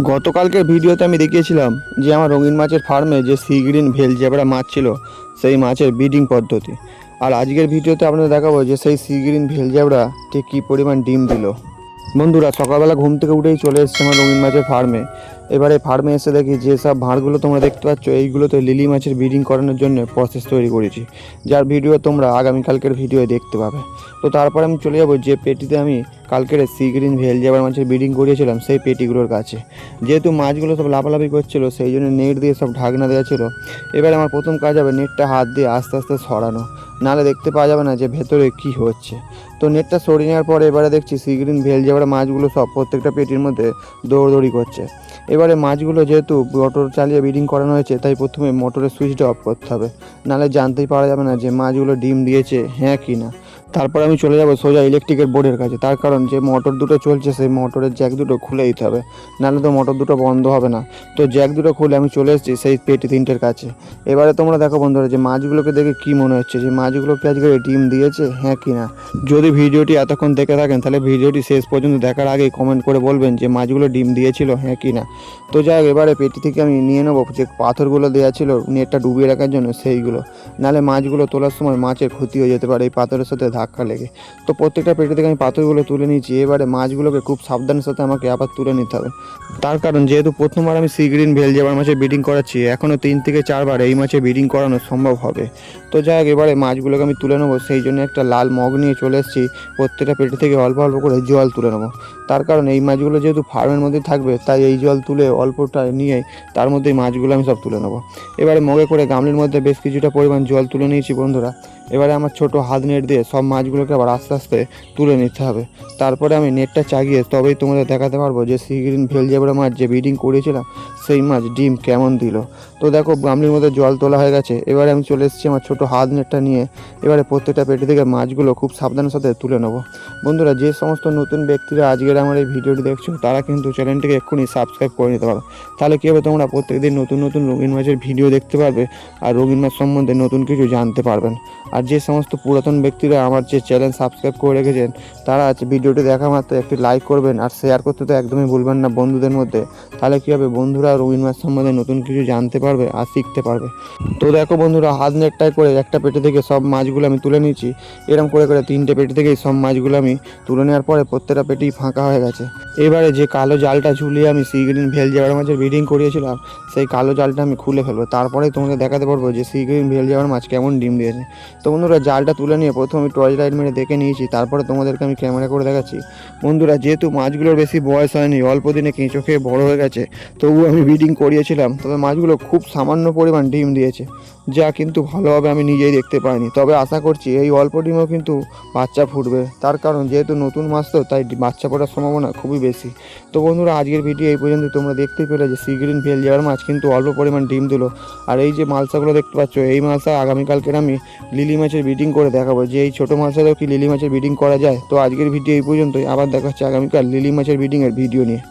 গতকালকের ভিডিওতে আমি দেখিয়েছিলাম যে আমার রঙিন মাছের ফার্মে যে সি গ্রিন ভেল জেবরা মাছ ছিল সেই মাছের ব্রিডিং পদ্ধতি। আর আজকের ভিডিওতে আপনাদের দেখাবো যে সেই সি গ্রিন ভেল জেবরা ঠিক কী পরিমাণ ডিম দিল। বন্ধুরা, সকালবেলা ঘুম থেকে উঠেই চলে এসেছে আমার রঙিন মাছের ফার্মে। এবারে ফার্মে এসে দেখি যেসব ভাঁড়গুলো তোমরা দেখতে পাচ্ছ এইগুলোতে লিলি মাছের ব্রিডিং করানোর জন্য প্রসেস তৈরি করেছি, যার ভিডিও তোমরা আগামীকালকের ভিডিও দেখতে পাবে। তো তারপর আমি চলে যাবো যে পেটিতে আমি কালকের সি গ্রিন ভেল জেবরা মাছের ব্রিডিং করিয়েছিলাম সেই পেটিগুলোর কাছে। যেহেতু মাছগুলো সব লাফালাফি করছিল সেই জন্য নেট দিয়ে সব ঢাকনা দেওয়া ছিল। এবারে আমার প্রথম কাজ হবে নেটটা হাত দিয়ে আস্তে আস্তে সরানো, নাহলে দেখতে পাওয়া যাবে না যে ভেতরে কী হচ্ছে। তো নেটটা সরিয়ে নেওয়ার পরে এবারে দেখছি সি গ্রিন ভেল জেবরা মাছগুলো সব প্রত্যেকটা পেটির মধ্যে দৌড়দৌড়ি করছে। এবারে মাছগুলো যেহেতু মোটর চালিয়ে ব্রিডিং করানো হয়েছে তাই প্রথমে মোটরের সুইচটা অফ করতে হবে, নাহলে জানতেই পারা যাবে না যে মাছগুলো ডিম দিয়েছে হ্যাঁ কি না। তারপর আমি চলে যাব সোজা ইলেকট্রিকের বোর্ডের কাছে, তার কারণ যে মোটর দুটো চলছে সেই মোটরের জ্যাক দুটো খুলে দিতে হবে, নাহলে তো মোটর দুটো বন্ধ হবে না। তো জ্যাক দুটো খুলে আমি চলে এসেছি সেই পেটি তিনটের কাছে। এবারে তোমরা দেখো বন্ধুরা যে মাছগুলোকে দেখে কি মনে হচ্ছে যে মাছগুলো কি আজকে ডিম দিয়েছে হ্যাঁ কি না। যদি ভিডিওটি এতক্ষণ দেখে থাকেন তাহলে ভিডিওটি শেষ পর্যন্ত দেখার আগেই কমেন্ট করে বলবেন যে মাছগুলো ডিম দিয়েছিল হ্যাঁ কি না। তো যাই হোক, এবারে পেটি থেকে আমি নিয়ে নেবো যে পাথরগুলো দেওয়া ছিল নেটটা ডুবিয়ে রাখার জন্য সেইগুলো, নাহলে মাছগুলো তোলার সময় মাছের ক্ষতি হয়ে যেতে পারে এই পাথরের সাথে ধাক্কা লেগে। তো প্রত্যেকটা পেটি থেকে আমি পাথরগুলো তুলে নিয়েছি। এবারে মাছগুলোকে খুব সাবধানের সাথে আমাকে আবার তুলে নিতে হবে, তার কারণ যেহেতু প্রথমবার আমি সি গ্রিন ভেল জেবরা মাছের ব্রিডিং করাচ্ছি, এখনও 3 থেকে 4 বার এই মাছের ব্রিডিং করানো সম্ভব হবে। তো যাই হোক, এবারে মাছগুলোকে আমি তুলে নেবো, সেই জন্য একটা লাল মগ নিয়ে চলে এসেছি। প্রত্যেকটা পেটি থেকে অল্প অল্প করে জল তুলে নেবো, তার কারণ এই মাছগুলো যেহেতু ফার্মের মধ্যে থাকবে তাই এই জল তুলে অল্পটা নিয়ে তার মধ্যেই মাছগুলো আমি সব তুলে নেবো। এবারে মগে করে গামলির মধ্যে বেশ কিছুটা পরিমাণ জল তুলে নিয়েছি বন্ধুরা। এবারে আমার ছোট হাত নেট দিয়ে সব মাছগুলোকে আবার আস্তে আস্তে তুলে নিতে হবে। তারপরে আমি নেটটা চাগিয়ে তবেই তোমাদের দেখাতে পারবো যে সি গ্রিন ভেল জেবরা মাছ যে ব্রিডিং করেছিলাম সেই মাছ ডিম কেমন দিল। তো দেখো গামলির মধ্যে জল তোলা হয়ে গেছে। এবারে আমি চলে এসেছি আমার ছোট হাত নেটটা নিয়ে। এবারে প্রত্যেকটা পেটি থেকে মাছগুলো খুব সাবধানের সাথে তুলে নেবো। বন্ধুরা, যে সমস্ত নতুন ব্যক্তিরা আজকের আমার এই ভিডিওটি দেখছো তারা কিন্তু চ্যানেলটিকে এক্ষুনি সাবস্ক্রাইব করে নিতে পারো। তাহলে কী হবে, তোমরা প্রত্যেকদিন নতুন নতুন রঙিন মাছের ভিডিও দেখতে পারবে আর রঙিন মাছ সম্বন্ধে নতুন কিছু জানতে পারবেন। আর যে সমস্ত পুরাতন ব্যক্তিরা আমার যে চ্যানেল সাবস্ক্রাইব করে রেখেছেন তারা ভিডিওটি দেখা মাত্র একটি লাইক করবেন আর শেয়ার করতে তো একদমই ভুলবেন না বন্ধুদের মধ্যে। তাহলে কী হবে, বন্ধুরা রঙিন মাছ সম্বন্ধে নতুন কিছু জানতে পারবে আর শিখতে পারবে। তো দেখো বন্ধুরা, হাত নেটটাই করে একটা পেটি থেকে সব মাছগুলো আমি তুলে নিয়েছি। এরকম করে করে 3টে পেটি থেকেই সব মাছগুলো আমি তুলে নেওয়ার পরে প্রত্যেকটা পেটি ফাঁকা হয়ে গেছে। এবারে যে কালো জালটা ঝুলিয়ে আমি সি গ্রিন ভেল জেবরা মাছের ব্রিডিং করিয়েছিলাম সেই কালো জালটা আমি খুলে ফেলবো, তারপরেই তোমাদের দেখাতে পারবো যে সি গ্রিন ভেল জেবরা মাছ কেমন ডিম দিয়েছে। তো বন্ধুরা, জালটা তুলে নিয়ে প্রথমে আমি টর্চ লাইট মেরে দেখে নিয়েছি, তারপরে তোমাদেরকে আমি ক্যামেরা করে দেখাচ্ছি। বন্ধুরা, যেহেতু মাছগুলোর বেশি বয়স হয়নি, অল্প দিনে কেঁচো খেয়ে বড়ো হয়ে গেছে, তবুও আমি ব্রিডিং করিয়েছিলাম, তবে মাছগুলো খুব সামান্য পরিমাণ ডিম দিয়েছে, যা কিন্তু ভালোভাবে আমি নিজেই দেখতে পাইনি। তবে আশা করছি এই অল্প ডিমেও কিন্তু বাচ্চা ফুটবে, তার কারণ যেহেতু নতুন মাছ তো তাই বাচ্চা ফোটার সম্ভাবনা খুবই বেশি। তো বন্ধুরা, আজকের ভিডিও এই পর্যন্ত। তোমরা দেখতেই পেলে যে সি গ্রিন ভেল জেবরা মাছ কিন্তু অল্প পরিমাণ ডিম দিল। আর এই যে মালসাগুলো দেখতে পাচ্ছ এই মালসা আগামীকালকের আমি লিলি মাছের ব্রিডিং করে দেখাবো যে এই ছোটো মালসাতেও কি লিলি মাছের ব্রিডিং করা যায়। তো আজকের ভিডিও এই পর্যন্তই, আবার দেখা হচ্ছে আগামীকাল লিলি মাছের ব্রিডিংয়ের ভিডিও নিয়ে।